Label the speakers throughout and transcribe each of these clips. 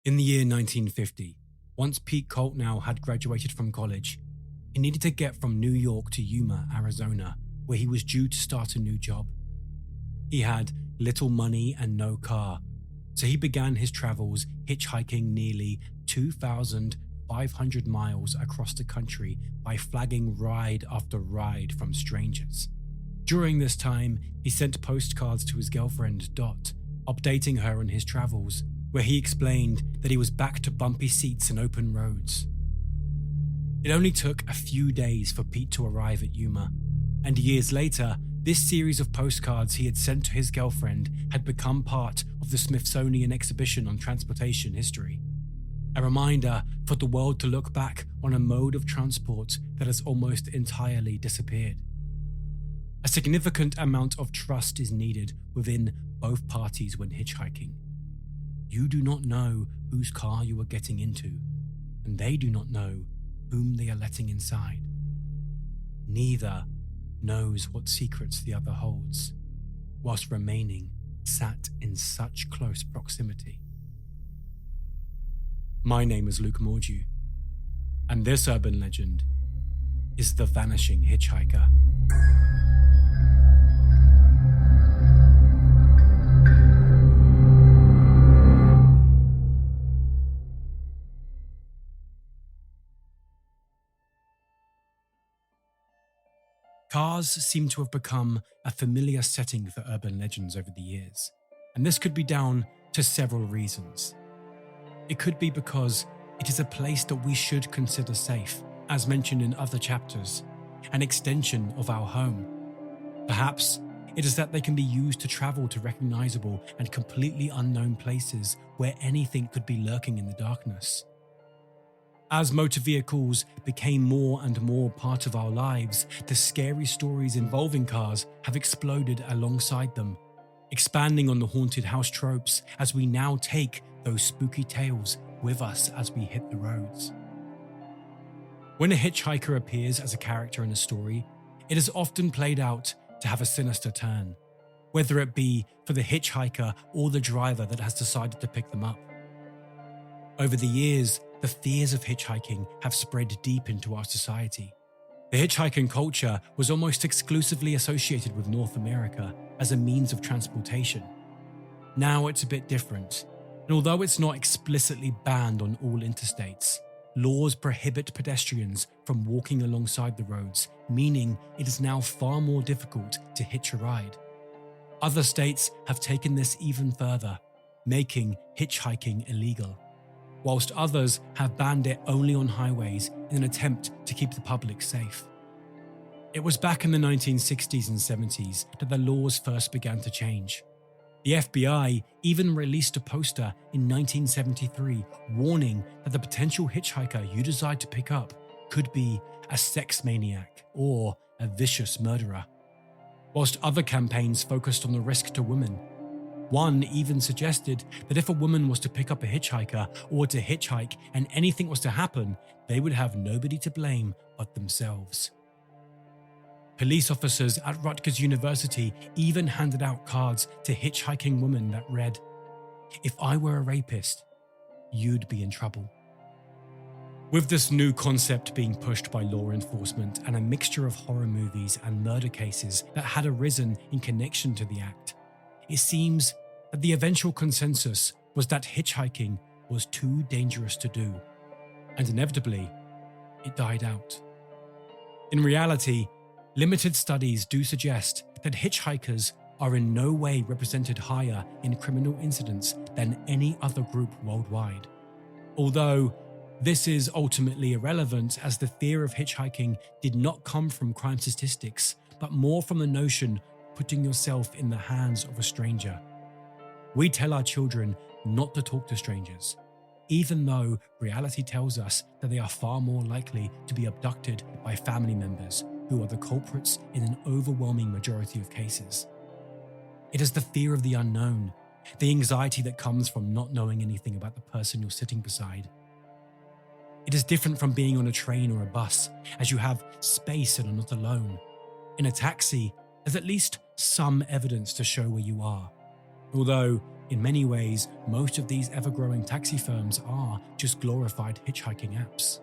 Speaker 1: In the year 1950, once Pete Coltnow had graduated from college, he needed to get from New York to Yuma, Arizona, where he was due to start a new job. He had little money and no car, so he began his travels hitchhiking nearly 2,500 miles across the country by flagging ride after ride from strangers. During this time, he sent postcards to his girlfriend, Dot, updating her on his travels, where he explained that he was back to bumpy seats and open roads. It only took a few days for Pete to arrive at Yuma, and years later, this series of postcards he had sent to his girlfriend had become part of the Smithsonian exhibition on transportation history. A reminder for the world to look back on a mode of transport that has almost entirely disappeared. A significant amount of trust is needed within both parties when hitchhiking. You do not know whose car you are getting into, and they do not know whom they are letting inside. Neither knows what secrets the other holds, whilst remaining sat in such close proximity. My name is Luke Mordew, and this urban legend is the Vanishing Hitchhiker. Cars seem to have become a familiar setting for urban legends over the years, and this could be down to several reasons. It could be because it is a place that we should consider safe, as mentioned in other chapters, an extension of our home. Perhaps it is that they can be used to travel to recognizable and completely unknown places where anything could be lurking in the darkness. As motor vehicles became more and more part of our lives, the scary stories involving cars have exploded alongside them, expanding on the haunted house tropes as we now take those spooky tales with us as we hit the roads. When a hitchhiker appears as a character in a story, it is often played out to have a sinister turn, whether it be for the hitchhiker or the driver that has decided to pick them up. Over the years, the fears of hitchhiking have spread deep into our society. The hitchhiking culture was almost exclusively associated with North America as a means of transportation. Now it's a bit different, and although it's not explicitly banned on all interstates, laws prohibit pedestrians from walking alongside the roads, meaning it is now far more difficult to hitch a ride. Other states have taken this even further, making hitchhiking illegal, whilst others have banned it only on highways in an attempt to keep the public safe. It was back in the 1960s and 70s that the laws first began to change. The FBI even released a poster in 1973 warning that the potential hitchhiker you decide to pick up could be a sex maniac or a vicious murderer, whilst other campaigns focused on the risk to women. One even suggested that if a woman was to pick up a hitchhiker or to hitchhike and anything was to happen, they would have nobody to blame but themselves. Police officers at Rutgers University even handed out cards to hitchhiking women that read, "If I were a rapist, you'd be in trouble." With this new concept being pushed by law enforcement and a mixture of horror movies and murder cases that had arisen in connection to the act, it seems that the eventual consensus was that hitchhiking was too dangerous to do, and inevitably, it died out. In reality, limited studies do suggest that hitchhikers are in no way represented higher in criminal incidents than any other group worldwide. Although this is ultimately irrelevant, as the fear of hitchhiking did not come from crime statistics, but more from the notion of putting yourself in the hands of a stranger. We tell our children not to talk to strangers, even though reality tells us that they are far more likely to be abducted by family members who are the culprits in an overwhelming majority of cases. It is the fear of the unknown, the anxiety that comes from not knowing anything about the person you're sitting beside. It is different from being on a train or a bus, as you have space and are not alone. In a taxi, there's at least some evidence to show where you are, although In many ways, most of these ever-growing taxi firms are just glorified hitchhiking apps.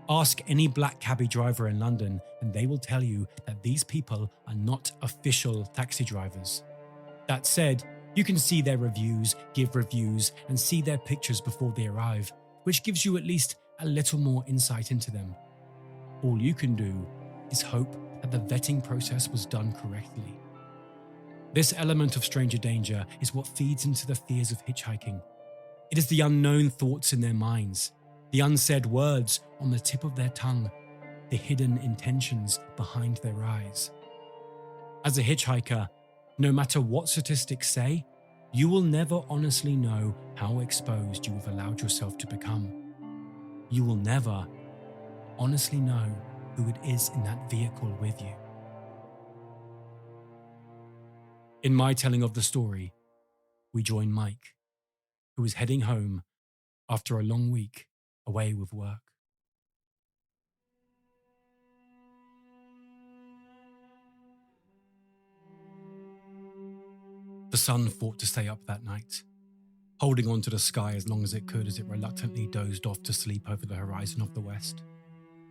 Speaker 1: Ask any black cabbie driver in London and they will tell you that these people are not official taxi drivers. That said, you can see their reviews, give reviews, and see their pictures before they arrive, which gives you at least a little more insight into them. All you can do is hope that the vetting process was done correctly. This element of stranger danger is what feeds into the fears of hitchhiking. It is the unknown thoughts in their minds, the unsaid words on the tip of their tongue, the hidden intentions behind their eyes. As a hitchhiker, no matter what statistics say, you will never honestly know how exposed you have allowed yourself to become. You will never honestly know who it is in that vehicle with you. In my telling of the story, we join Mike, who is heading home after a long week away with work. The sun fought to stay up that night, holding on to the sky as long as it could as it reluctantly dozed off to sleep over the horizon of the west.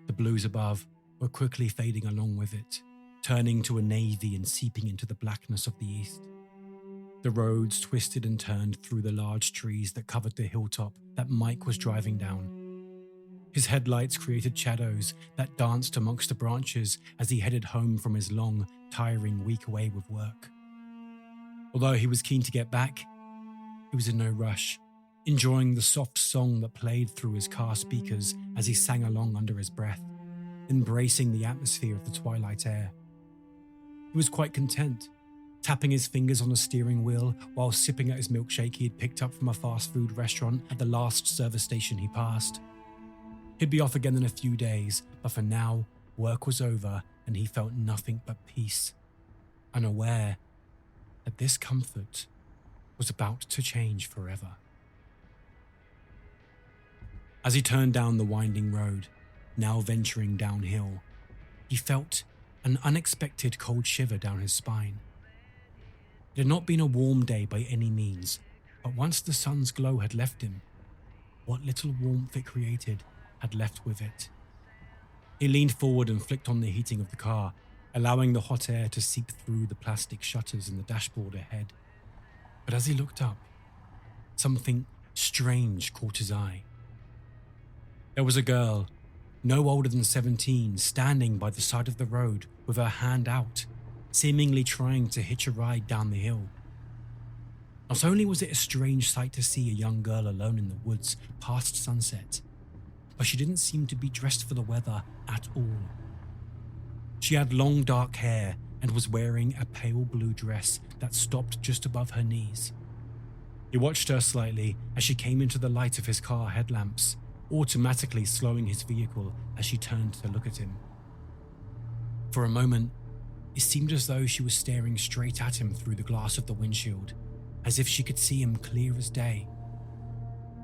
Speaker 1: The blues above were quickly fading along with it, turning to a navy and seeping into the blackness of the east. The roads twisted and turned through the large trees that covered the hilltop that Mike was driving down. His headlights created shadows that danced amongst the branches as he headed home from his long, tiring week away with work. Although he was keen to get back, he was in no rush, enjoying the soft song that played through his car speakers as he sang along under his breath, embracing the atmosphere of the twilight air. He was quite content, tapping his fingers on the steering wheel while sipping at his milkshake he had picked up from a fast food restaurant at the last service station he passed. He'd be off again in a few days, but for now, work was over and he felt nothing but peace, unaware that this comfort was about to change forever. As he turned down the winding road, now venturing downhill, he felt an unexpected cold shiver down his spine. It had not been a warm day by any means, but once the sun's glow had left him, what little warmth it created had left with it. He leaned forward and flicked on the heating of the car, allowing the hot air to seep through the plastic shutters in the dashboard ahead. But as he looked up, something strange caught his eye. There was a girl, no older than 17, standing by the side of the road with her hand out, seemingly trying to hitch a ride down the hill. Not only was it a strange sight to see a young girl alone in the woods past sunset, but she didn't seem to be dressed for the weather at all. She had long dark hair and was wearing a pale blue dress that stopped just above her knees. He watched her slightly as she came into the light of his car headlamps, automatically slowing his vehicle as she turned to look at him. For a moment, it seemed as though she was staring straight at him through the glass of the windshield, as if she could see him clear as day.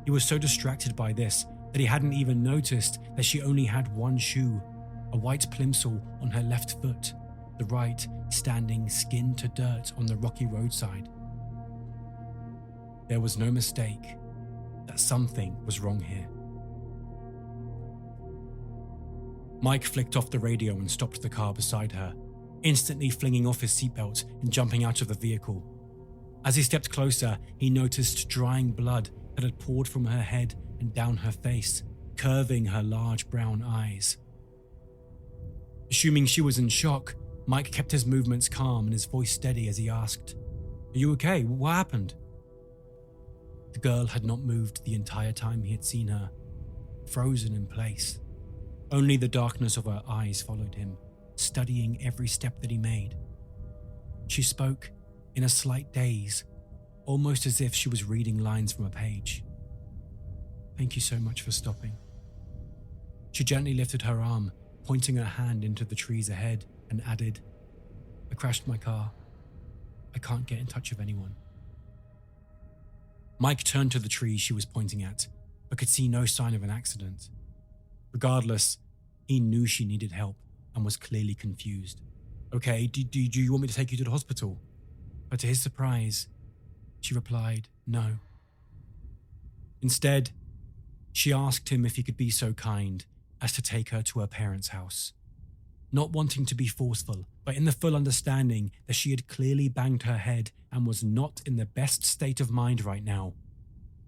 Speaker 1: He was so distracted by this that he hadn't even noticed that she only had one shoe, a white plimsoll on her left foot, the right standing skin to dirt on the rocky roadside. There was no mistake that something was wrong here. Mike flicked off the radio and stopped the car beside her, instantly flinging off his seatbelt and jumping out of the vehicle. As he stepped closer, he noticed drying blood that had poured from her head and down her face, curving her large brown eyes. Assuming she was in shock, Mike kept his movements calm and his voice steady as he asked, "Are you okay? What happened?" The girl had not moved the entire time he had seen her, frozen in place. Only the darkness of her eyes followed him, studying every step that he made. She spoke in a slight daze, almost as if she was reading lines from a page. "Thank you so much for stopping." She gently lifted her arm, pointing her hand into the trees ahead, and added, "I crashed my car. I can't get in touch with anyone." Mike turned to the tree she was pointing at, but could see no sign of an accident. Regardless, he knew she needed help and was clearly confused. "Okay, do you want me to take you to the hospital?" But to his surprise, She replied, no. Instead, she asked him if he could be so kind as to take her to her parents' house. Not wanting to be forceful, but in the full understanding that she had clearly banged her head and was not in the best state of mind right now,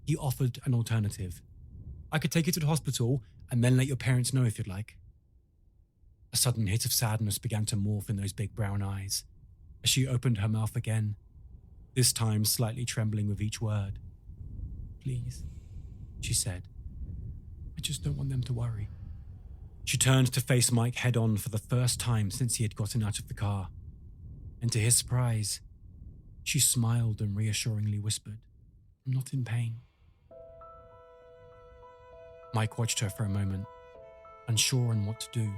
Speaker 1: he offered an alternative. I could take you to the hospital and then let your parents know if you'd like. A sudden hit of sadness began to morph in those big brown eyes as she opened her mouth again, this time slightly trembling with each word. Please, she said. I just don't want them to worry. She turned to face Mike head-on for the first time since he had gotten out of the car. And to his surprise, she smiled and reassuringly whispered, I'm not in pain. Mike watched her for a moment, unsure on what to do.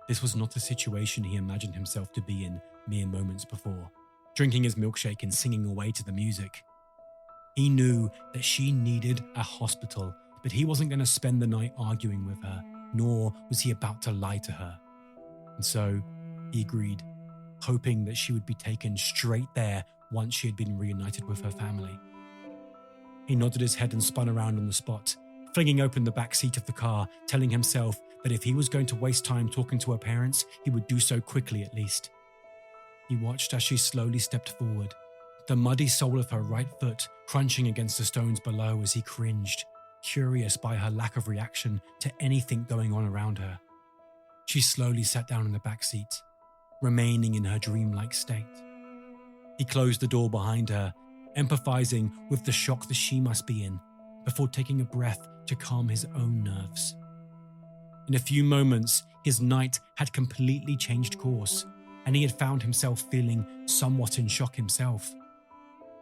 Speaker 1: This was not a situation he imagined himself to be in mere moments before, drinking his milkshake and singing away to the music. He knew that she needed a hospital, but he wasn't going to spend the night arguing with her, nor was he about to lie to her. And so he agreed, hoping that she would be taken straight there once she had been reunited with her family. He nodded his head and spun around on the spot, flinging open the back seat of the car, telling himself that if he was going to waste time talking to her parents, he would do so quickly at least. He watched as she slowly stepped forward, the muddy sole of her right foot crunching against the stones below as he cringed, curious by her lack of reaction to anything going on around her. She slowly sat down in the back seat, remaining in her dreamlike state. He closed the door behind her, empathizing with the shock that she must be in, before taking a breath to calm his own nerves. In a few moments, his night had completely changed course, and he had found himself feeling somewhat in shock himself.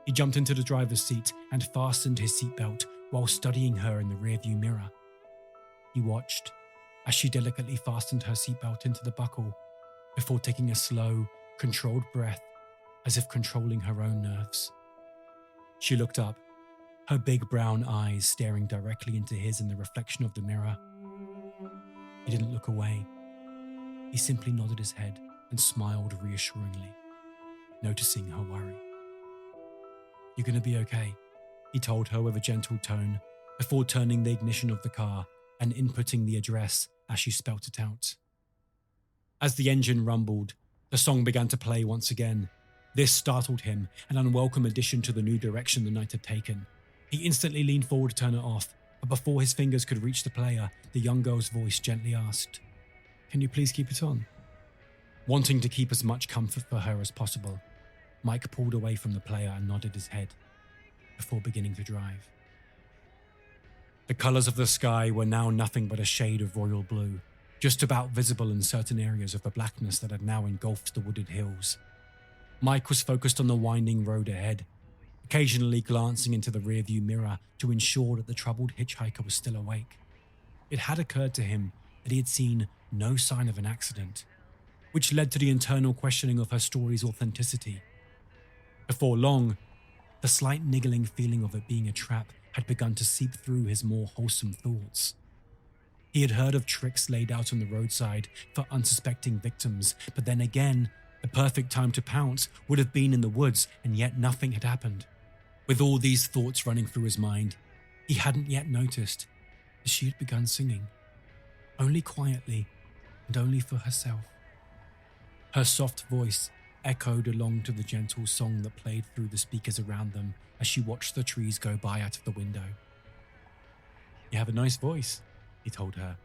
Speaker 1: He jumped into the driver's seat and fastened his seatbelt while studying her in the rearview mirror. He watched as she delicately fastened her seatbelt into the buckle before taking a slow, controlled breath as if controlling her own nerves. She looked up, her big brown eyes staring directly into his in the reflection of the mirror. He didn't look away. He simply nodded his head and smiled reassuringly, noticing her worry. You're going to be okay, he told her with a gentle tone before turning the ignition of the car and inputting the address as she spelt it out. As the engine rumbled, the song began to play once again. This startled him, an unwelcome addition to the new direction the night had taken. He instantly leaned forward to turn it off, but before his fingers could reach the player, the young girl's voice gently asked, Can you please keep it on? Wanting to keep as much comfort for her as possible, Mike pulled away from the player and nodded his head before beginning to drive. The colours of the sky were now nothing but a shade of royal blue, just about visible in certain areas of the blackness that had now engulfed the wooded hills. Mike was focused on the winding road ahead, occasionally glancing into the rearview mirror to ensure that the troubled hitchhiker was still awake. It had occurred to him that he had seen no sign of an accident, which led to the internal questioning of her story's authenticity. Before long, the slight niggling feeling of it being a trap had begun to seep through his more wholesome thoughts. He had heard of tricks laid out on the roadside for unsuspecting victims, but then again, the perfect time to pounce would have been in the woods, and yet nothing had happened. With all these thoughts running through his mind, he hadn't yet noticed that she had begun singing, only quietly and only for herself. Her soft voice echoed along to the gentle song that played through the speakers around them as she watched the trees go by out of the window. You have a nice voice, he told her,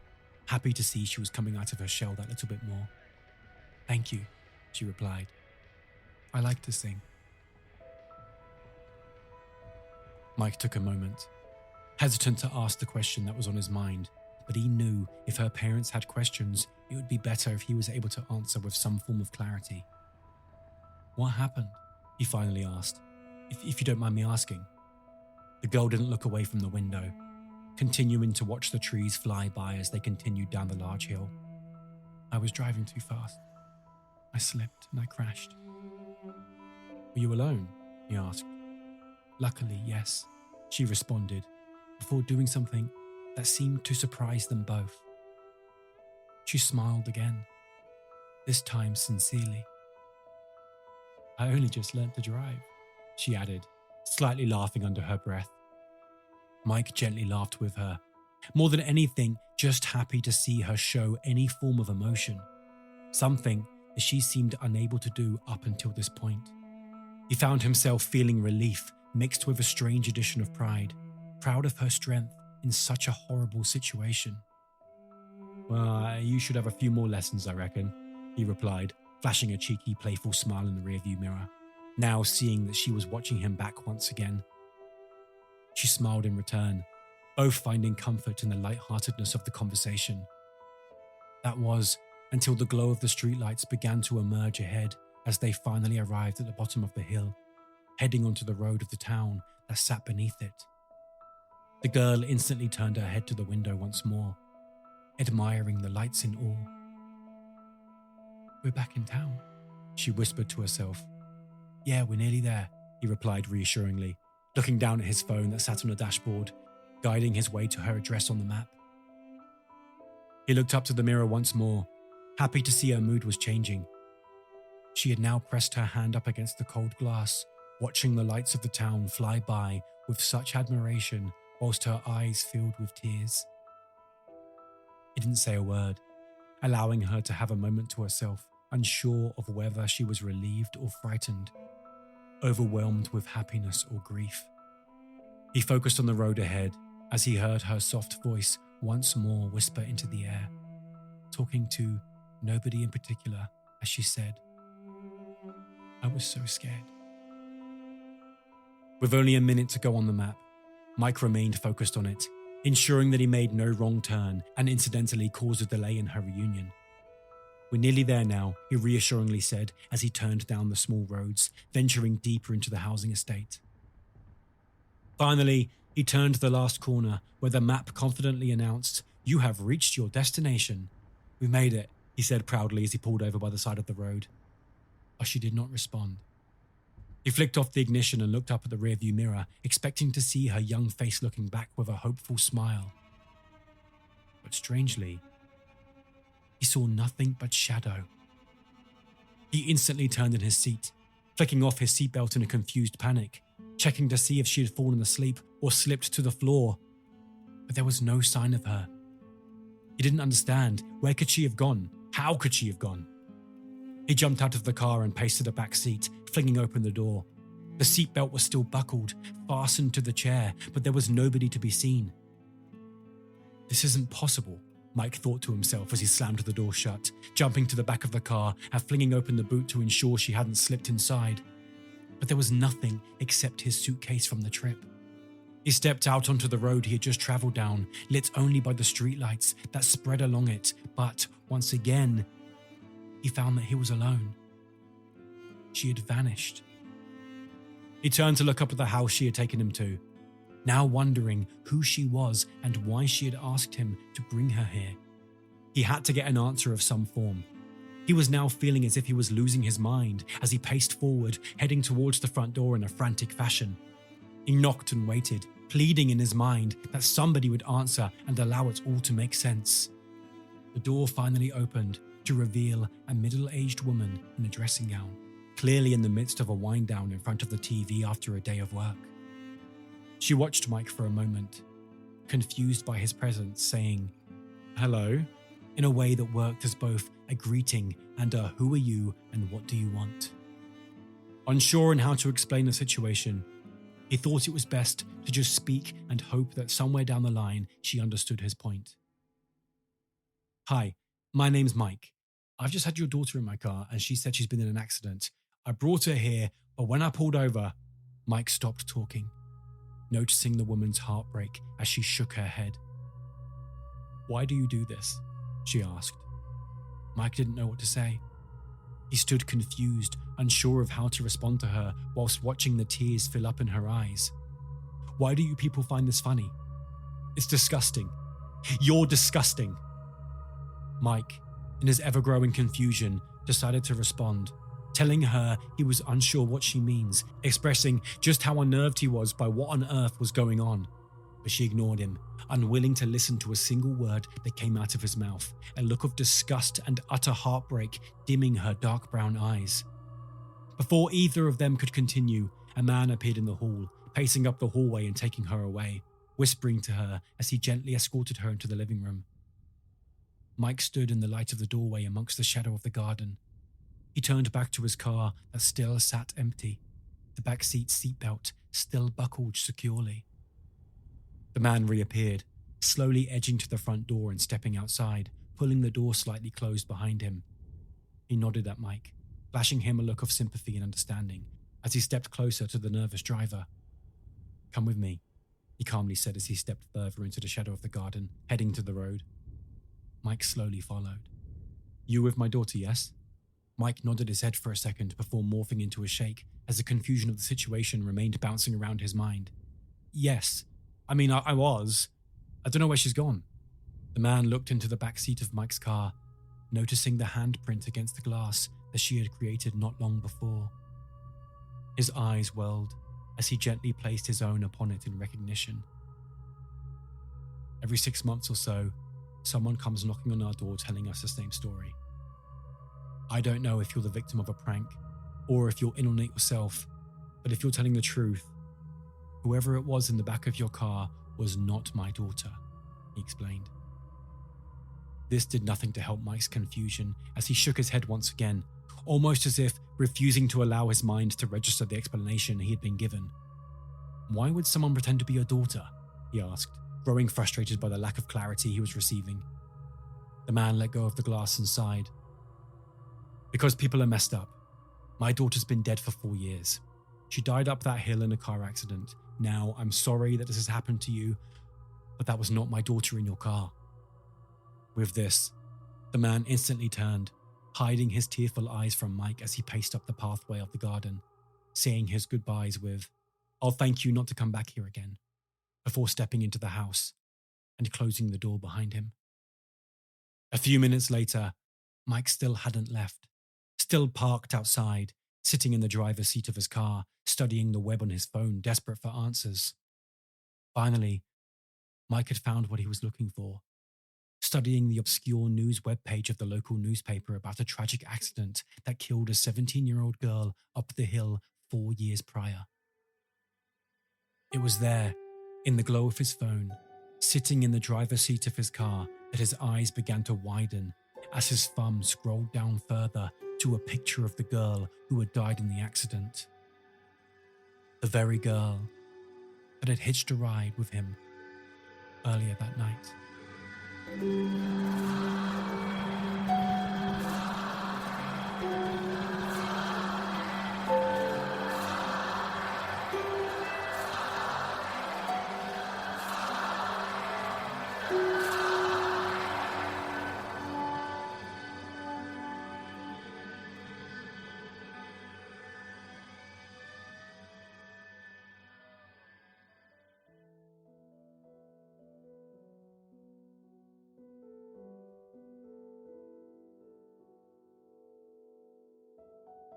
Speaker 1: happy to see she was coming out of her shell that little bit more. Thank you, she replied. I like to sing. Mike took a moment, hesitant to ask the question that was on his mind, but he knew if her parents had questions, it would be better if he was able to answer with some form of clarity. What happened? He finally asked, if you don't mind me asking. The girl didn't look away from the window, continuing to watch the trees fly by as they continued down the large hill. I was driving too fast. I slipped and I crashed. Were you alone? He asked. Luckily, yes, she responded, before doing something that seemed to surprise them both. She smiled again, this time sincerely. I only just learnt to drive, she added, slightly laughing under her breath. Mike gently laughed with her, more than anything, just happy to see her show any form of emotion, something that she seemed unable to do up until this point. He found himself feeling relief mixed with a strange addition of pride, proud of her strength in such a horrible situation. "Well, you should have a few more lessons, I reckon," he replied, flashing a cheeky, playful smile in the rearview mirror, now seeing that she was watching him back once again. She smiled in return, both finding comfort in the lightheartedness of the conversation. That was until the glow of the streetlights began to emerge ahead as they finally arrived at the bottom of the hill, heading onto the road of the town that sat beneath it. The girl instantly turned her head to the window once more, admiring the lights in awe. "We're back in town," she whispered to herself. "Yeah, we're nearly there," he replied reassuringly, looking down at his phone that sat on the dashboard, guiding his way to her address on the map. He looked up to the mirror once more, happy to see her mood was changing. She had now pressed her hand up against the cold glass, watching the lights of the town fly by with such admiration whilst her eyes filled with tears. He didn't say a word, allowing her to have a moment to herself, unsure of whether she was relieved or frightened, overwhelmed with happiness or grief. He focused on the road ahead as he heard her soft voice once more whisper into the air, talking to nobody in particular as she said, "I was so scared." With only a minute to go on the map, Mike remained focused on it, ensuring that he made no wrong turn and incidentally caused a delay in her reunion. "We're nearly there now," he reassuringly said as he turned down the small roads, venturing deeper into the housing estate. Finally, he turned the last corner where the map confidently announced, "You have reached your destination." "We made it," he said proudly as he pulled over by the side of the road. But she did not respond. He flicked off the ignition and looked up at the rearview mirror, expecting to see her young face looking back with a hopeful smile. But strangely, he saw nothing but shadow. He instantly turned in his seat, flicking off his seatbelt in a confused panic, checking to see if she had fallen asleep or slipped to the floor. But there was no sign of her. He didn't understand. Where could she have gone? How could she have gone? He jumped out of the car and paced to the back seat, flinging open the door. The seatbelt was still buckled, fastened to the chair, but there was nobody to be seen. "This isn't possible," Mike thought to himself as he slammed the door shut, jumping to the back of the car and flinging open the boot to ensure she hadn't slipped inside. But there was nothing except his suitcase from the trip. He stepped out onto the road he had just travelled down, lit only by the streetlights that spread along it, but once again, he found that he was alone. She had vanished. He turned to look up at the house she had taken him to, now wondering who she was and why she had asked him to bring her here. He had to get an answer of some form. He was now feeling as if he was losing his mind as he paced forward, heading towards the front door in a frantic fashion. He knocked and waited, pleading in his mind that somebody would answer and allow it all to make sense. The door finally opened to reveal a middle-aged woman in a dressing gown, clearly in the midst of a wind-down in front of the TV after a day of work. She watched Mike for a moment, confused by his presence, saying, "Hello," in a way that worked as both a greeting and a "who are you and what do you want?" Unsure on how to explain the situation, he thought it was best to just speak and hope that somewhere down the line she understood his point. "Hi, my name's Mike. I've just had your daughter in my car and she said she's been in an accident. I brought her here, but when I pulled over..." Mike stopped talking, noticing the woman's heartbreak as she shook her head. "Why do you do this?" she asked. Mike didn't know what to say. He stood confused, unsure of how to respond to her whilst watching the tears fill up in her eyes. "Why do you people find this funny? It's disgusting. You're disgusting." Mike, in his ever-growing confusion, decided to respond, telling her he was unsure what she means, expressing just how unnerved he was by what on earth was going on. But she ignored him, unwilling to listen to a single word that came out of his mouth, a look of disgust and utter heartbreak dimming her dark brown eyes. Before either of them could continue, a man appeared in the hall, pacing up the hallway and taking her away, whispering to her as he gently escorted her into the living room. Mike stood in the light of the doorway amongst the shadow of the garden. He turned back to his car that still sat empty, the backseat seatbelt still buckled securely. The man reappeared, slowly edging to the front door and stepping outside, pulling the door slightly closed behind him. He nodded at Mike, flashing him a look of sympathy and understanding as he stepped closer to the nervous driver. "Come with me," he calmly said as he stepped further into the shadow of the garden, heading to the road. Mike slowly followed. "You with my daughter, yes?" Mike nodded his head for a second before morphing into a shake as the confusion of the situation remained bouncing around his mind. "Yes. I was. I don't know where she's gone." The man looked into the back seat of Mike's car, noticing the handprint against the glass that she had created not long before. His eyes welled as he gently placed his own upon it in recognition. Every 6 months or so, someone comes knocking on our door telling us the same story. I don't know if you're the victim of a prank or if you're in on it yourself, but if you're telling the truth, whoever it was in the back of your car was not my daughter, he explained. This did nothing to help Mike's confusion as he shook his head once again, almost as if refusing to allow his mind to register the explanation he had been given. "Why would someone pretend to be your daughter?" he asked, growing frustrated by the lack of clarity he was receiving. The man let go of the glass and sighed. "Because people are messed up. My daughter's been dead for 4 years. She died up that hill in a car accident. Now, I'm sorry that this has happened to you, but that was not my daughter in your car." With this, the man instantly turned, hiding his tearful eyes from Mike as he paced up the pathway of the garden, saying his goodbyes with, "I'll thank you not to come back here again," before stepping into the house and closing the door behind him. A few minutes later, Mike still hadn't left, still parked outside, sitting in the driver's seat of his car, studying the web on his phone, desperate for answers. Finally, Mike had found what he was looking for, studying the obscure news webpage of the local newspaper about a tragic accident that killed a 17-year-old girl up the hill 4 years prior. It was there, in the glow of his phone, sitting in the driver's seat of his car, that his eyes began to widen as his thumb scrolled down further to a picture of the girl who had died in the accident. The very girl that had hitched a ride with him earlier that night.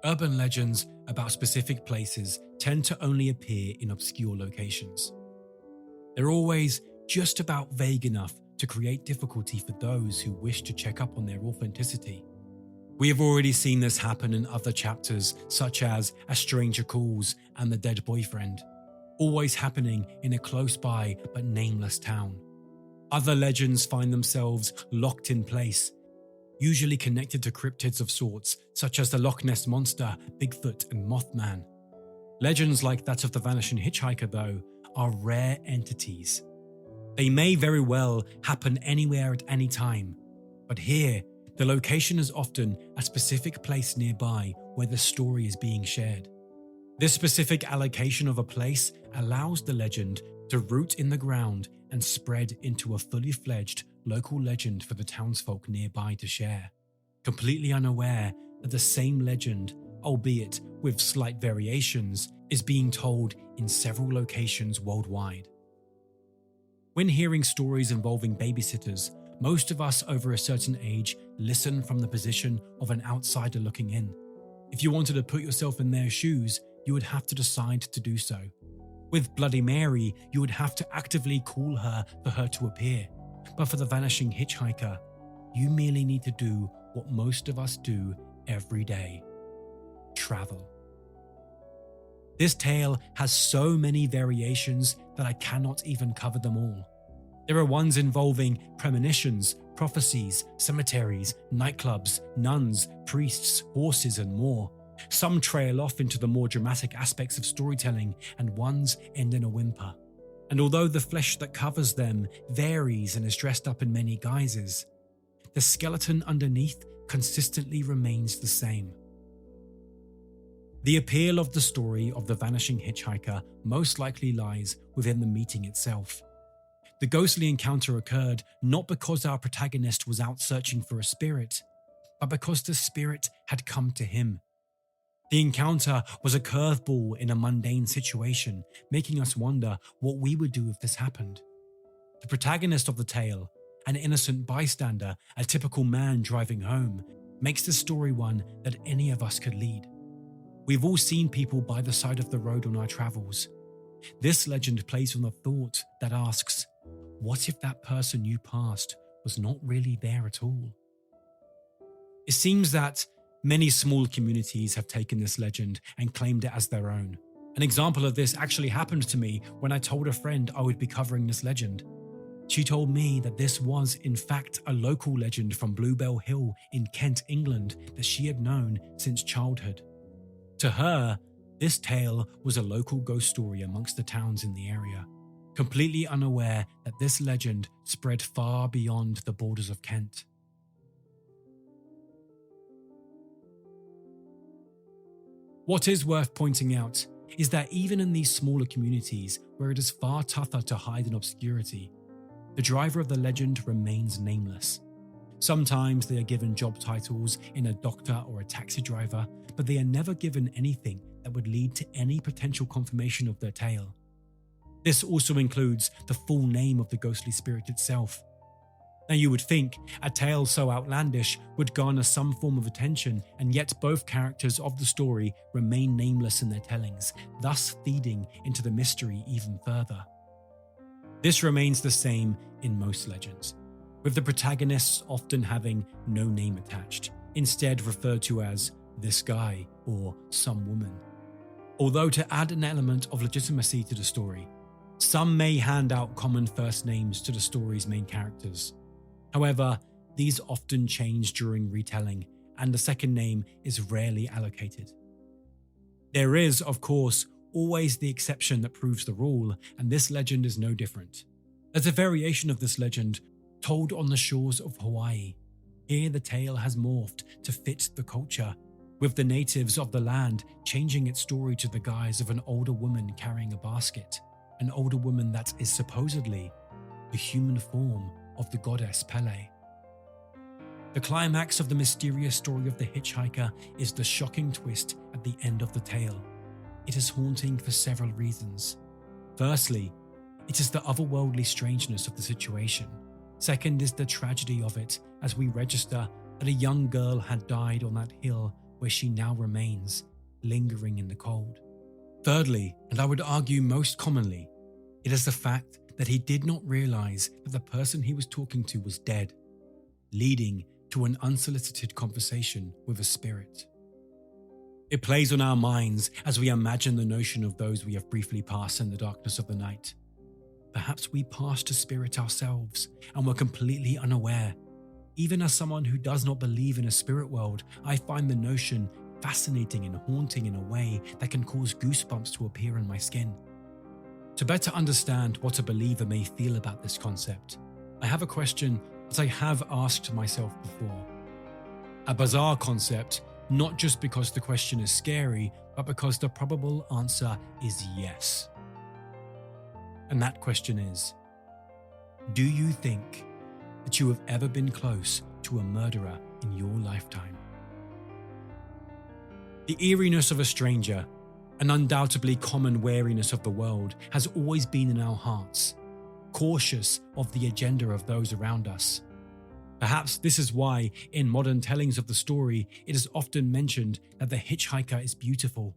Speaker 1: Urban legends about specific places tend to only appear in obscure locations. They're always just about vague enough to create difficulty for those who wish to check up on their authenticity. We have already seen this happen in other chapters, such as A Stranger Calls and The Dead Boyfriend, always happening in a close-by but nameless town. Other legends find themselves locked in place, usually connected to cryptids of sorts, such as the Loch Ness Monster, Bigfoot, and Mothman. Legends like that of the Vanishing Hitchhiker, though, are rare entities. They may very well happen anywhere at any time, but here, the location is often a specific place nearby where the story is being shared. This specific allocation of a place allows the legend to root in the ground and spread into a fully fledged local legend for the townsfolk nearby to share, completely unaware that the same legend, albeit with slight variations, is being told in several locations worldwide. When hearing stories involving babysitters, most of us over a certain age listen from the position of an outsider looking in. If you wanted to put yourself in their shoes, you would have to decide to do so. With Bloody Mary, you would have to actively call her for her to appear. But for the Vanishing Hitchhiker, you merely need to do what most of us do every day: travel. This tale has so many variations that I cannot even cover them all. There are ones involving premonitions, prophecies, cemeteries, nightclubs, nuns, priests, horses, and more. Some trail off into the more dramatic aspects of storytelling, and ones end in a whimper. And although the flesh that covers them varies and is dressed up in many guises, the skeleton underneath consistently remains the same. The appeal of the story of the Vanishing Hitchhiker most likely lies within the meeting itself. The ghostly encounter occurred not because our protagonist was out searching for a spirit, but because the spirit had come to him. The encounter was a curveball in a mundane situation, making us wonder what we would do if this happened. The protagonist of the tale, an innocent bystander, a typical man driving home, makes the story one that any of us could lead. We've all seen people by the side of the road on our travels. This legend plays on the thought that asks, what if that person you passed was not really there at all? It seems that many small communities have taken this legend and claimed it as their own. An example of this actually happened to me when I told a friend I would be covering this legend. She told me that this was, in fact, a local legend from Bluebell Hill in Kent, England, that she had known since childhood. To her, this tale was a local ghost story amongst the towns in the area, completely unaware that this legend spread far beyond the borders of Kent. What is worth pointing out is that even in these smaller communities where it is far tougher to hide in obscurity, the driver of the legend remains nameless. Sometimes they are given job titles in a doctor or a taxi driver, but they are never given anything that would lead to any potential confirmation of their tale. This also includes the full name of the ghostly spirit itself. Now you would think a tale so outlandish would garner some form of attention, and yet both characters of the story remain nameless in their tellings, thus feeding into the mystery even further. This remains the same in most legends, with the protagonists often having no name attached, instead referred to as this guy or some woman. Although to add an element of legitimacy to the story, some may hand out common first names to the story's main characters. However, these often change during retelling, and the second name is rarely allocated. There is, of course, always the exception that proves the rule, and this legend is no different. There's a variation of this legend told on the shores of Hawaii. Here the tale has morphed to fit the culture, with the natives of the land changing its story to the guise of an older woman carrying a basket, an older woman that is supposedly the human form of the goddess Pele. The climax of the mysterious story of the hitchhiker is the shocking twist at the end of the tale. It is haunting for several reasons. Firstly, it is the otherworldly strangeness of the situation. Second is the tragedy of it, as we register that a young girl had died on that hill where she now remains, lingering in the cold. Thirdly, and I would argue most commonly, it is the fact that he did not realize that the person he was talking to was dead, leading to an unsolicited conversation with a spirit. It plays on our minds as we imagine the notion of those we have briefly passed in the darkness of the night. Perhaps we passed a spirit ourselves and were completely unaware. Even as someone who does not believe in a spirit world, I find the notion fascinating and haunting in a way that can cause goosebumps to appear in my skin. To better understand what a believer may feel about this concept, I have a question that I have asked myself before. A bizarre concept, not just because the question is scary, but because the probable answer is yes. And that question is, do you think that you have ever been close to a murderer in your lifetime? The eeriness of a stranger, an undoubtedly common wariness of the world, has always been in our hearts, cautious of the agenda of those around us. Perhaps this is why, in modern tellings of the story, it is often mentioned that the hitchhiker is beautiful.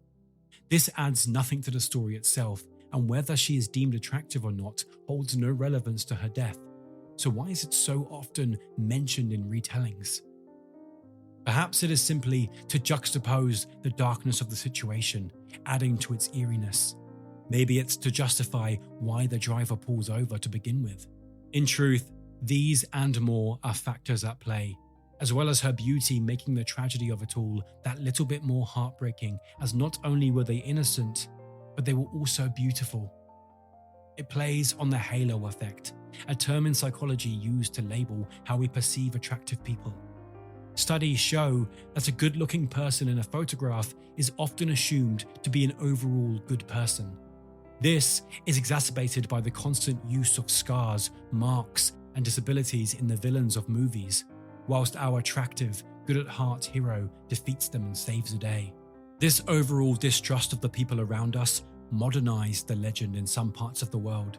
Speaker 1: This adds nothing to the story itself, and whether she is deemed attractive or not holds no relevance to her death. So why is it so often mentioned in retellings? Perhaps it is simply to juxtapose the darkness of the situation, adding to its eeriness. Maybe it's to justify why the driver pulls over to begin with. In truth, these and more are factors at play, as well as her beauty making the tragedy of it all that little bit more heartbreaking, as not only were they innocent, but they were also beautiful. It plays on the halo effect, a term in psychology used to label how we perceive attractive people. Studies show that a good-looking person in a photograph is often assumed to be an overall good person. This is exacerbated by the constant use of scars, marks, and disabilities in the villains of movies, whilst our attractive, good-at-heart hero defeats them and saves the day. This overall distrust of the people around us modernized the legend in some parts of the world,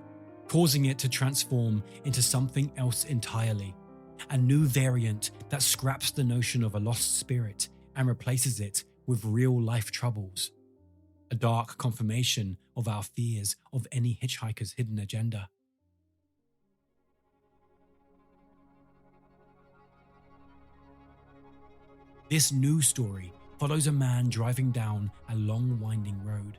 Speaker 1: causing it to transform into something else entirely, a new variant that scraps the notion of a lost spirit and replaces it with real-life troubles. A dark confirmation of our fears of any hitchhiker's hidden agenda. This new story follows a man driving down a long winding road.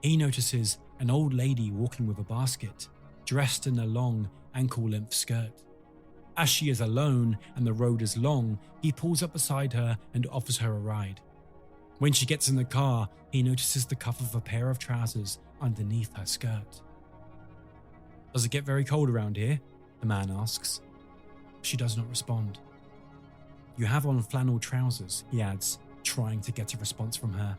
Speaker 1: He notices an old lady walking with a basket, dressed in a long ankle-length skirt. As she is alone and the road is long, he pulls up beside her and offers her a ride. When she gets in the car, he notices the cuff of a pair of trousers underneath her skirt. "Does it get very cold around here?" the man asks. She does not respond. "You have on flannel trousers," he adds, trying to get a response from her.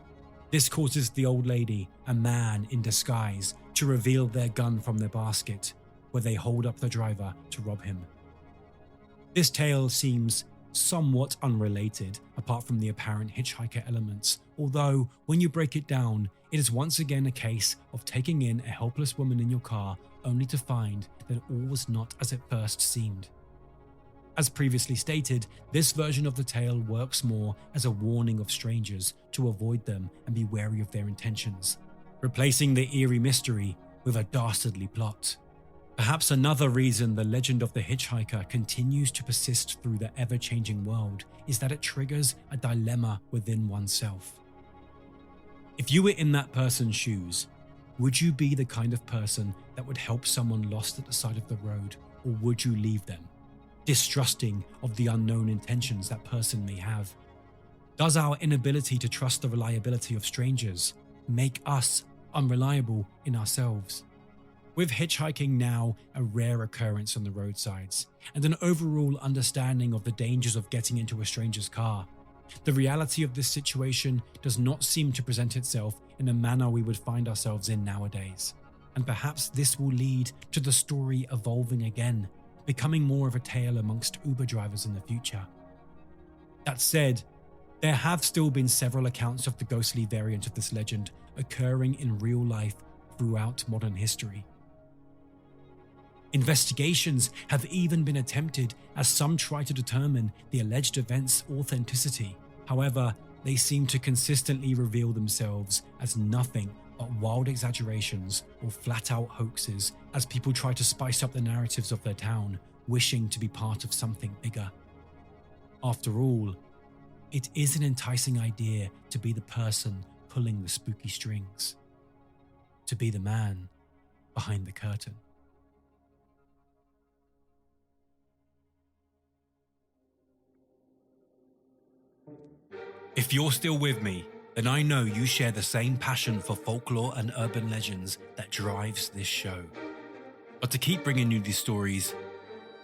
Speaker 1: This causes the old lady, a man in disguise, to reveal their gun from their basket, where they hold up the driver to rob him. This tale seems somewhat unrelated, apart from the apparent hitchhiker elements, although when you break it down, it is once again a case of taking in a helpless woman in your car only to find that all was not as it first seemed. As previously stated, this version of the tale works more as a warning of strangers to avoid them and be wary of their intentions, replacing the eerie mystery with a dastardly plot. Perhaps another reason the legend of the hitchhiker continues to persist through the ever-changing world is that it triggers a dilemma within oneself. If you were in that person's shoes, would you be the kind of person that would help someone lost at the side of the road, or would you leave them, distrusting of the unknown intentions that person may have? Does our inability to trust the reliability of strangers make us unreliable in ourselves? With hitchhiking now a rare occurrence on the roadsides, and an overall understanding of the dangers of getting into a stranger's car, the reality of this situation does not seem to present itself in a manner we would find ourselves in nowadays. And perhaps this will lead to the story evolving again, becoming more of a tale amongst Uber drivers in the future. That said, there have still been several accounts of the ghostly variant of this legend occurring in real life throughout modern history. Investigations have even been attempted as some try to determine the alleged event's authenticity. However, they seem to consistently reveal themselves as nothing but wild exaggerations or flat-out hoaxes as people try to spice up the narratives of their town, wishing to be part of something bigger. After all, it is an enticing idea to be the person pulling the spooky strings, to be the man behind the curtain. If you're still with me, then I know you share the same passion for folklore and urban legends that drives this show. But to keep bringing you these stories,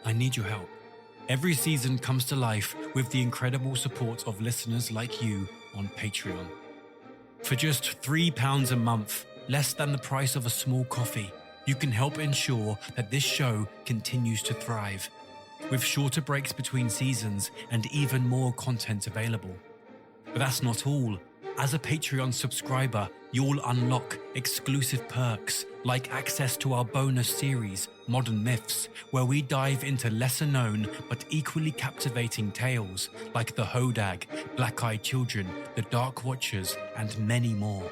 Speaker 1: I need your help. Every season comes to life with the incredible support of listeners like you on Patreon. For just £3 a month, less than the price of a small coffee, you can help ensure that this show continues to thrive, with shorter breaks between seasons and even more content available. But that's not all. As a Patreon subscriber, you'll unlock exclusive perks like access to our bonus series, Modern Myths, where we dive into lesser-known but equally captivating tales like the Hodag, Black-Eyed Children, the Dark Watchers, and many more.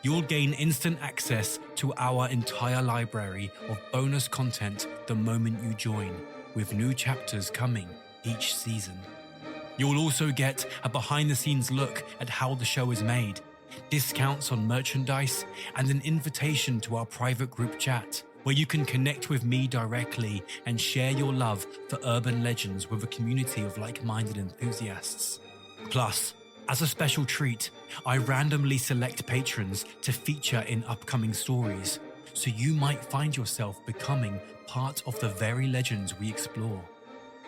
Speaker 1: You'll gain instant access to our entire library of bonus content the moment you join, with new chapters coming each season. You'll also get a behind-the-scenes look at how the show is made, discounts on merchandise, and an invitation to our private group chat, where you can connect with me directly and share your love for urban legends with a community of like-minded enthusiasts. Plus, as a special treat, I randomly select patrons to feature in upcoming stories, so you might find yourself becoming part of the very legends we explore.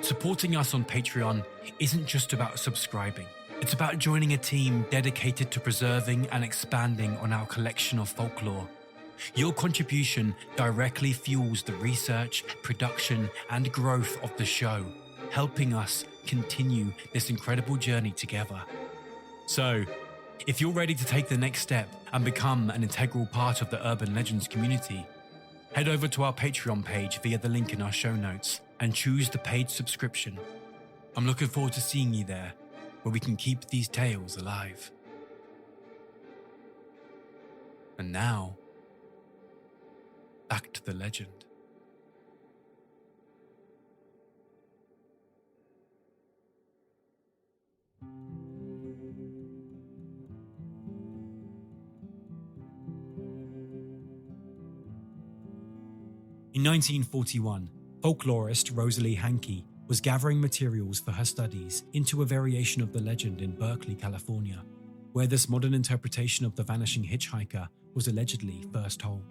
Speaker 1: Supporting us on Patreon isn't just about subscribing. It's about joining a team dedicated to preserving and expanding on our collection of folklore. Your contribution directly fuels the research, production, and growth of the show, helping us continue this incredible journey together. So, if you're ready to take the next step and become an integral part of the Urban Legends community, head over to our Patreon page via the link in our show notes and choose the paid subscription. I'm looking forward to seeing you there, where we can keep these tales alive. And now, back to the legend. In 1941, folklorist Rosalie Hankey was gathering materials for her studies into a variation of the legend in Berkeley, California, where this modern interpretation of the Vanishing Hitchhiker was allegedly first told.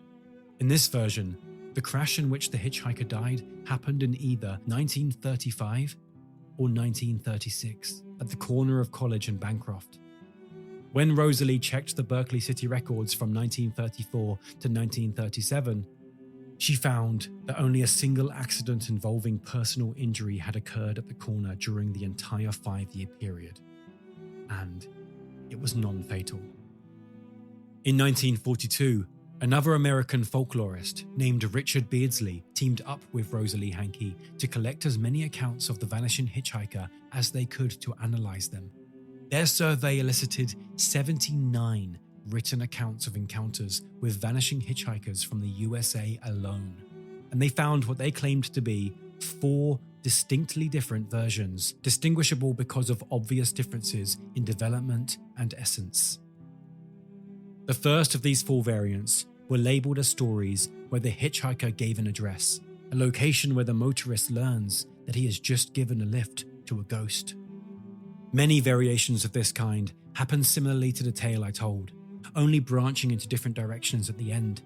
Speaker 1: In this version, the crash in which the hitchhiker died happened in either 1935 or 1936 at the corner of College and Bancroft. When Rosalie checked the Berkeley City records from 1934 to 1937, she found that only a single accident involving personal injury had occurred at the corner during the entire 5-year period, and it was non-fatal. In 1942, another American folklorist named Richard Beardsley teamed up with Rosalie Hankey to collect as many accounts of the Vanishing Hitchhiker as they could to analyze them. Their survey elicited 79 written accounts of encounters with vanishing hitchhikers from the USA alone, and they found what they claimed to be 4 distinctly different versions, distinguishable because of obvious differences in development and essence. The first of these 4 variants were labelled as stories where the hitchhiker gave an address, a location where the motorist learns that he has just given a lift to a ghost. Many variations of this kind happen similarly to the tale I told, only branching into different directions at the end.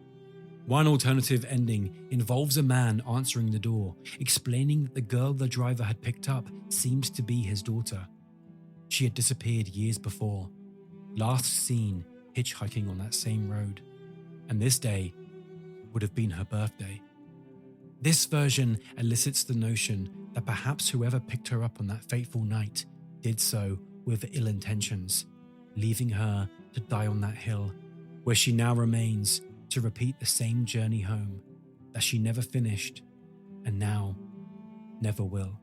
Speaker 1: One alternative ending involves a man answering the door, explaining that the girl the driver had picked up seemed to be his daughter. She had disappeared years before, last seen hitchhiking on that same road, and this day would have been her birthday. This version elicits the notion that perhaps whoever picked her up on that fateful night did so with ill intentions, leaving her to die on that hill, where she now remains to repeat the same journey home that she never finished and now never will.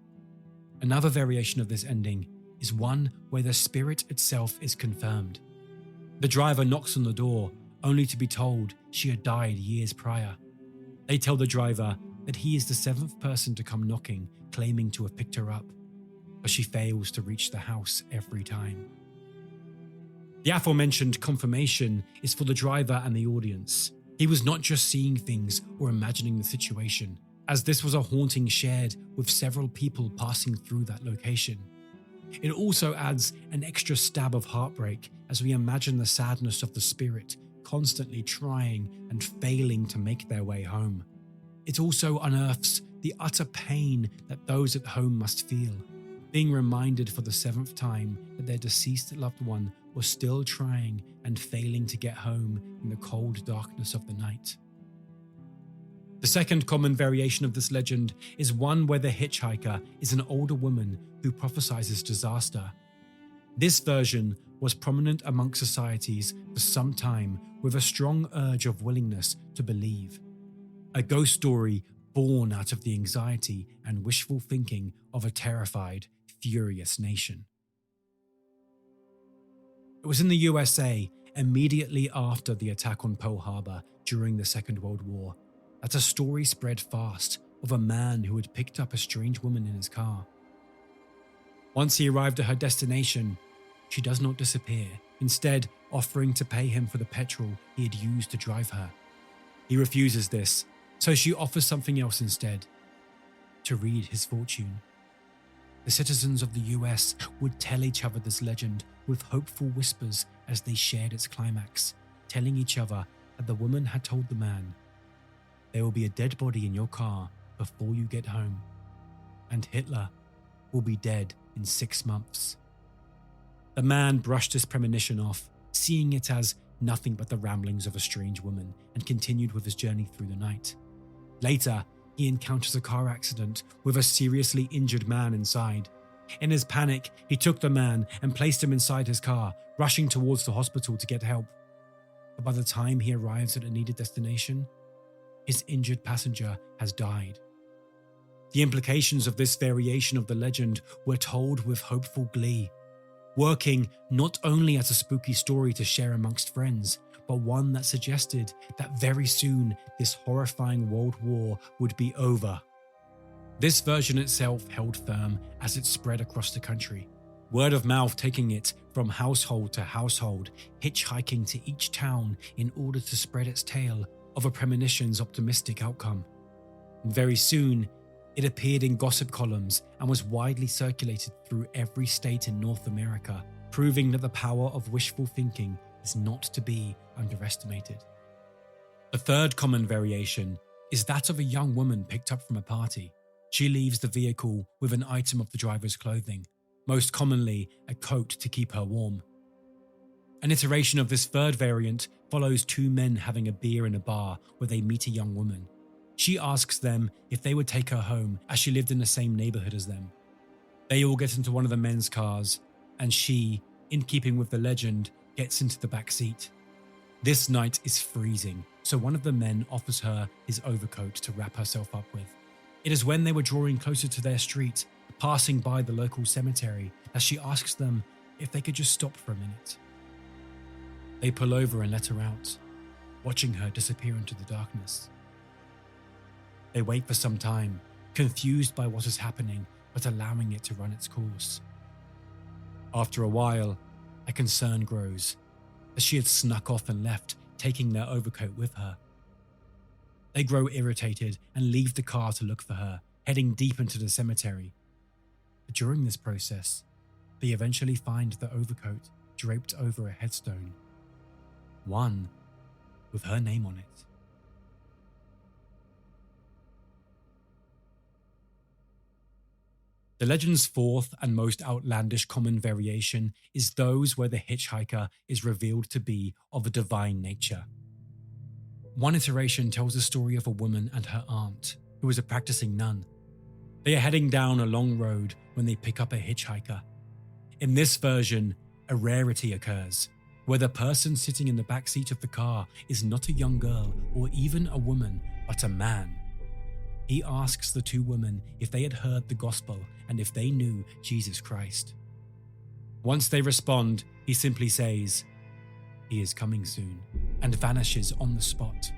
Speaker 1: Another variation of this ending is one where the spirit itself is confirmed. The driver knocks on the door only to be told she had died years prior. They tell the driver that he is the 7th person to come knocking, claiming to have picked her up, but she fails to reach the house every time. The aforementioned confirmation is for the driver and the audience. He was not just seeing things or imagining the situation, as this was a haunting shared with several people passing through that location. It also adds an extra stab of heartbreak as we imagine the sadness of the spirit constantly trying and failing to make their way home. It also unearths the utter pain that those at home must feel, being reminded for the 7th time that their deceased loved one was still trying and failing to get home in the cold darkness of the night. The second common variation of this legend is one where the hitchhiker is an older woman who prophesies disaster. This version was prominent among societies for some time, with a strong urge of willingness to believe. A ghost story born out of the anxiety and wishful thinking of a terrified, furious nation. It was in the USA, immediately after the attack on Pearl Harbor during the Second World War, that a story spread fast of a man who had picked up a strange woman in his car. Once he arrived at her destination, she does not disappear, instead offering to pay him for the petrol he had used to drive her. He refuses this, so she offers something else instead, to read his fortune. The citizens of the US would tell each other this legend with hopeful whispers as they shared its climax, telling each other that the woman had told the man, "There will be a dead body in your car before you get home, and Hitler will be dead in 6 months." The man brushed this premonition off, seeing it as nothing but the ramblings of a strange woman, and continued with his journey through the night. Later, he encounters a car accident with a seriously injured man inside. In his panic, he took the man and placed him inside his car, rushing towards the hospital to get help. But by the time he arrives at a needed destination, his injured passenger has died. The implications of this variation of the legend were told with hopeful glee, working not only as a spooky story to share amongst friends, but one that suggested that very soon this horrifying world war would be over. This version itself held firm as it spread across the country, word of mouth taking it from household to household, hitchhiking to each town in order to spread its tale of a premonition's optimistic outcome. And very soon, it appeared in gossip columns and was widely circulated through every state in North America, proving that the power of wishful thinking is not to be underestimated. The third common variation is that of a young woman picked up from a party. She leaves the vehicle with an item of the driver's clothing, most commonly a coat to keep her warm. An iteration of this third variant follows two men having a beer in a bar where they meet a young woman. She asks them if they would take her home as she lived in the same neighborhood as them. They all get into one of the men's cars, and she, in keeping with the legend, gets into the back seat. This night is freezing, so one of the men offers her his overcoat to wrap herself up with. It is when they were drawing closer to their street, passing by the local cemetery, that she asks them if they could just stop for a minute. They pull over and let her out, watching her disappear into the darkness. They wait for some time, confused by what is happening, but allowing it to run its course. After a while, a concern grows, as she had snuck off and left, taking their overcoat with her. They grow irritated and leave the car to look for her, heading deep into the cemetery. But during this process, they eventually find the overcoat draped over a headstone, one with her name on it. The legend's fourth and most outlandish common variation is those where the hitchhiker is revealed to be of a divine nature. One iteration tells the story of a woman and her aunt, who is a practicing nun. They are heading down a long road when they pick up a hitchhiker. In this version, a rarity occurs, where the person sitting in the back seat of the car is not a young girl or even a woman, but a man. He asks the two women if they had heard the gospel and if they knew Jesus Christ. Once they respond, he simply says, "He is coming soon," and vanishes on the spot.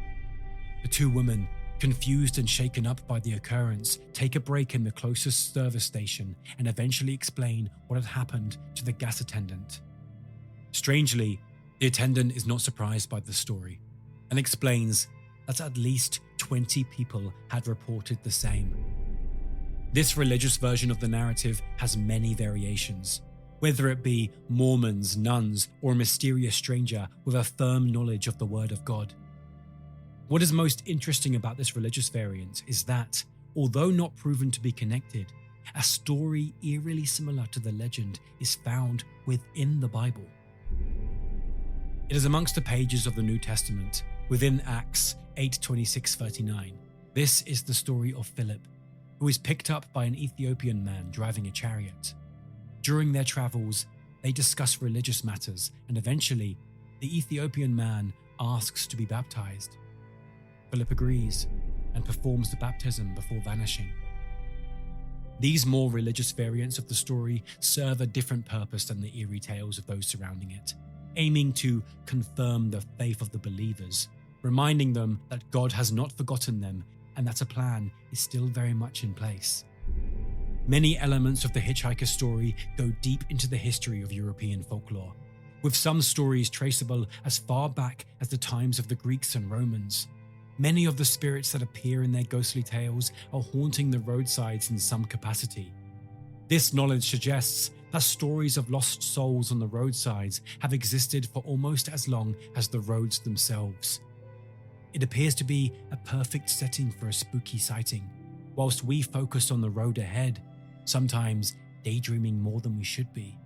Speaker 1: The two women, confused and shaken up by the occurrence, take a break in the closest service station and eventually explain what had happened to the gas attendant. Strangely, the attendant is not surprised by the story and explains that at least 20 people had reported the same. This religious version of the narrative has many variations, whether it be Mormons, nuns, or a mysterious stranger with a firm knowledge of the Word of God. What is most interesting about this religious variant is that, although not proven to be connected, a story eerily similar to the legend is found within the Bible. It is amongst the pages of the New Testament, within Acts 8:26-39. This is the story of Philip, who is picked up by an Ethiopian man driving a chariot. During their travels, they discuss religious matters, and eventually, the Ethiopian man asks to be baptized. Philip agrees and performs the baptism before vanishing. These more religious variants of the story serve a different purpose than the eerie tales of those surrounding it, aiming to confirm the faith of the believers, reminding them that God has not forgotten them and that a plan is still very much in place. Many elements of the hitchhiker story go deep into the history of European folklore, with some stories traceable as far back as the times of the Greeks and Romans. Many of the spirits that appear in their ghostly tales are haunting the roadsides in some capacity. This knowledge suggests that stories of lost souls on the roadsides have existed for almost as long as the roads themselves. It appears to be a perfect setting for a spooky sighting, whilst we focus on the road ahead, sometimes daydreaming more than we should be.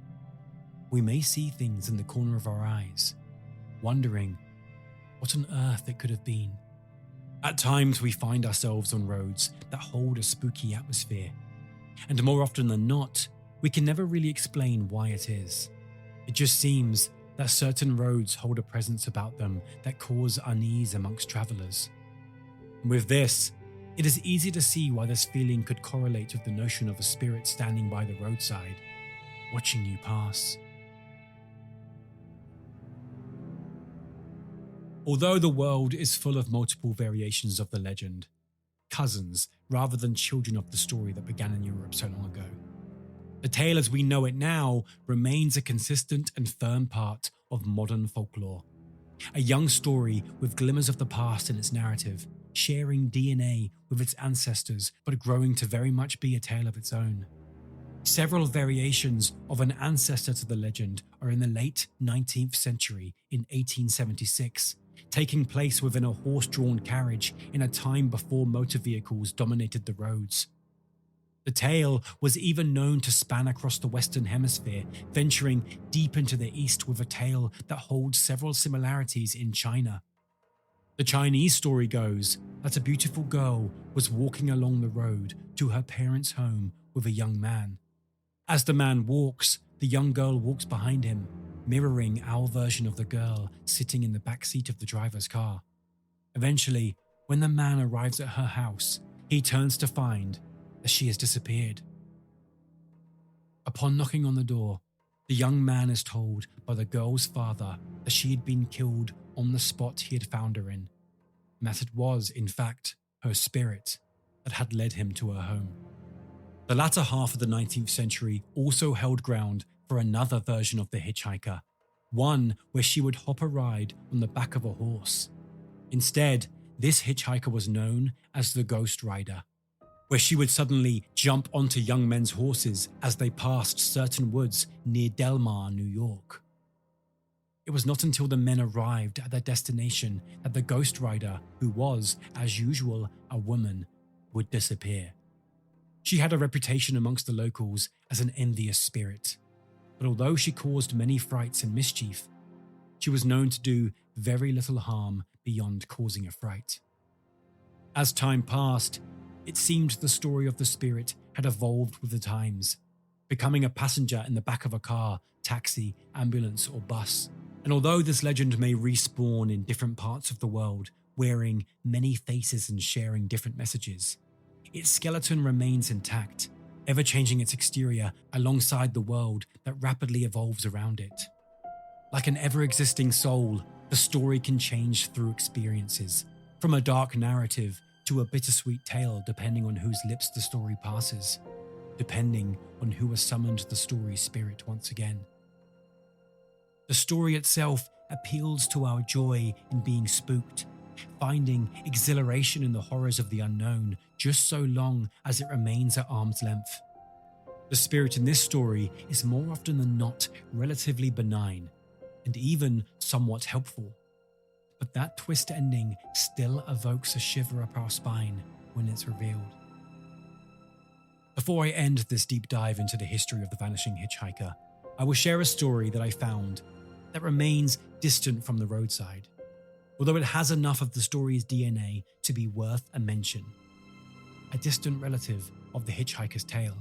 Speaker 1: We may see things in the corner of our eyes, wondering what on earth it could have been. At times we find ourselves on roads that hold a spooky atmosphere, and more often than not, we can never really explain why it is. It just seems that certain roads hold a presence about them that cause unease amongst travellers. With this, it is easy to see why this feeling could correlate with the notion of a spirit standing by the roadside, watching you pass. Although the world is full of multiple variations of the legend, cousins rather than children of the story that began in Europe so long ago, the tale as we know it now remains a consistent and firm part of modern folklore. A young story with glimmers of the past in its narrative, sharing DNA with its ancestors but growing to very much be a tale of its own. Several variations of an ancestor to the legend are in the late 19th century in 1876, taking place within a horse-drawn carriage in a time before motor vehicles dominated the roads. The tale was even known to span across the Western Hemisphere, venturing deep into the East with a tale that holds several similarities in China. The Chinese story goes that a beautiful girl was walking along the road to her parents' home with a young man. As the man walks, the young girl walks behind him, mirroring our version of the girl sitting in the back seat of the driver's car. Eventually, when the man arrives at her house, he turns to find that she has disappeared. Upon knocking on the door, the young man is told by the girl's father that she had been killed on the spot he had found her in, and that it was, in fact, her spirit that had led him to her home. The latter half of the 19th century also held ground for another version of the hitchhiker, one where she would hop a ride on the back of a horse. Instead, this hitchhiker was known as the Ghost Rider, where she would suddenly jump onto young men's horses as they passed certain woods near Delmar, New York. It was not until the men arrived at their destination that the Ghost Rider, who was, as usual, a woman, would disappear. She had a reputation amongst the locals as an envious spirit, but although she caused many frights and mischief, she was known to do very little harm beyond causing a fright. As time passed, it seemed the story of the spirit had evolved with the times, becoming a passenger in the back of a car, taxi, ambulance, or bus. And although this legend may respawn in different parts of the world, wearing many faces and sharing different messages, its skeleton remains intact, ever changing its exterior alongside the world that rapidly evolves around it. Like an ever-existing soul, the story can change through experiences, from a dark narrative to a bittersweet tale depending on whose lips the story passes, depending on who has summoned the story's spirit once again. The story itself appeals to our joy in being spooked, finding exhilaration in the horrors of the unknown just so long as it remains at arm's length. The spirit in this story is more often than not relatively benign and even somewhat helpful. But that twist ending still evokes a shiver up our spine when it's revealed. Before I end this deep dive into the history of the Vanishing Hitchhiker, I will share a story that I found that remains distant from the roadside, although it has enough of the story's DNA to be worth a mention. A distant relative of the hitchhiker's tale.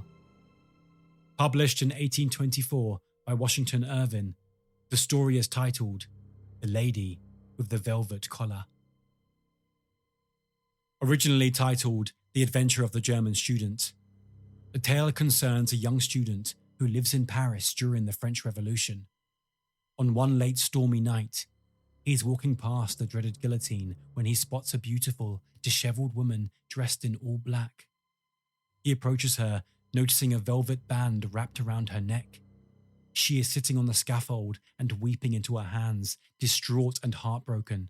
Speaker 1: Published in 1824 by Washington Irving, the story is titled The Lady with the Velvet Collar. Originally titled The Adventure of the German Student, the tale concerns a young student who lives in Paris during the French Revolution. On one late stormy night, he is walking past the dreaded guillotine when he spots a beautiful, disheveled woman dressed in all black. He approaches her, noticing a velvet band wrapped around her neck. She is sitting on the scaffold and weeping into her hands, distraught and heartbroken.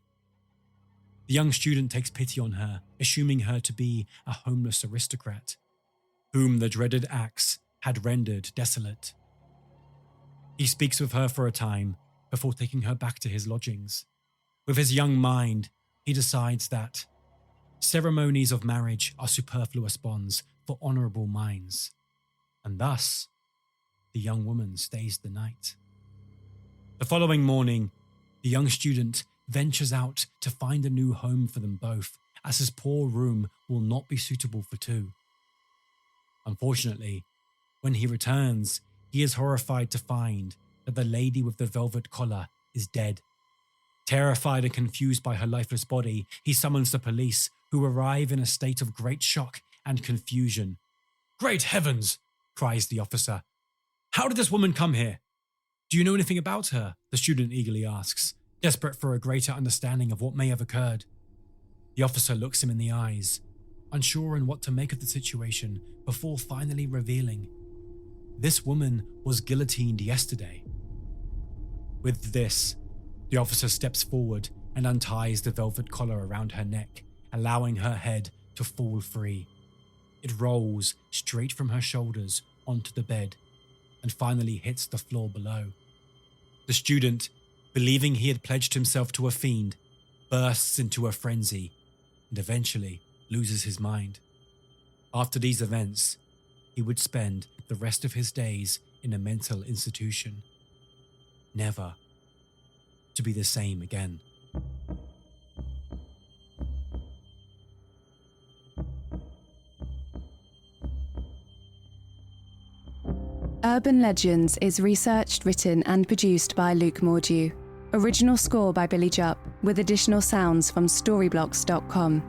Speaker 1: The young student takes pity on her, assuming her to be a homeless aristocrat, whom the dreaded axe had rendered desolate. He speaks with her for a time before taking her back to his lodgings. With his young mind, he decides that ceremonies of marriage are superfluous bonds for honourable minds, and thus the young woman stays the night. The following morning, the young student ventures out to find a new home for them both, as his poor room will not be suitable for two. Unfortunately, when he returns, he is horrified to find that the lady with the velvet collar is dead. Terrified and confused by her lifeless body, he summons the police, who arrive in a state of great shock and confusion. "Great heavens!" cries the officer. "How did this woman come here?" "Do you know anything about her?" the student eagerly asks, desperate for a greater understanding of what may have occurred. The officer looks him in the eyes, unsure on what to make of the situation, before finally revealing, "This woman was guillotined yesterday." With this, the officer steps forward and unties the velvet collar around her neck, allowing her head to fall free. It rolls straight from her shoulders onto the bed and finally hits the floor below. The student, believing he had pledged himself to a fiend, bursts into a frenzy and eventually loses his mind. After these events, he would spend the rest of his days in a mental institution, never to be the same again.
Speaker 2: Urban Legends is researched, written and produced by Luke Mordew. Original score by Billy Jupp, with additional sounds from storyblocks.com.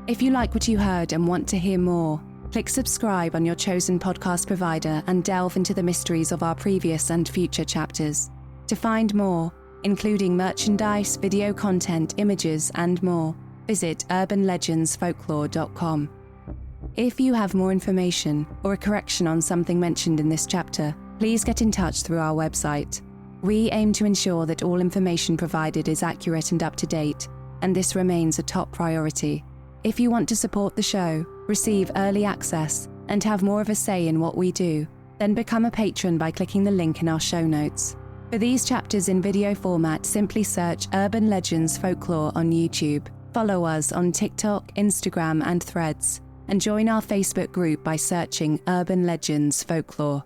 Speaker 2: If you like what you heard and want to hear more, click subscribe on your chosen podcast provider and delve into the mysteries of our previous and future chapters. To find more, including merchandise, video content, images and more, visit urbanlegendsfolklore.com. If you have more information or a correction on something mentioned in this chapter, please get in touch through our website. We aim to ensure that all information provided is accurate and up to date, and this remains a top priority. If you want to support the show, receive early access, and have more of a say in what we do, then become a patron by clicking the link in our show notes. For these chapters in video format, simply search Urban Legends Folklore on YouTube. Follow us on TikTok, Instagram, and Threads, and join our Facebook group by searching Urban Legends Folklore.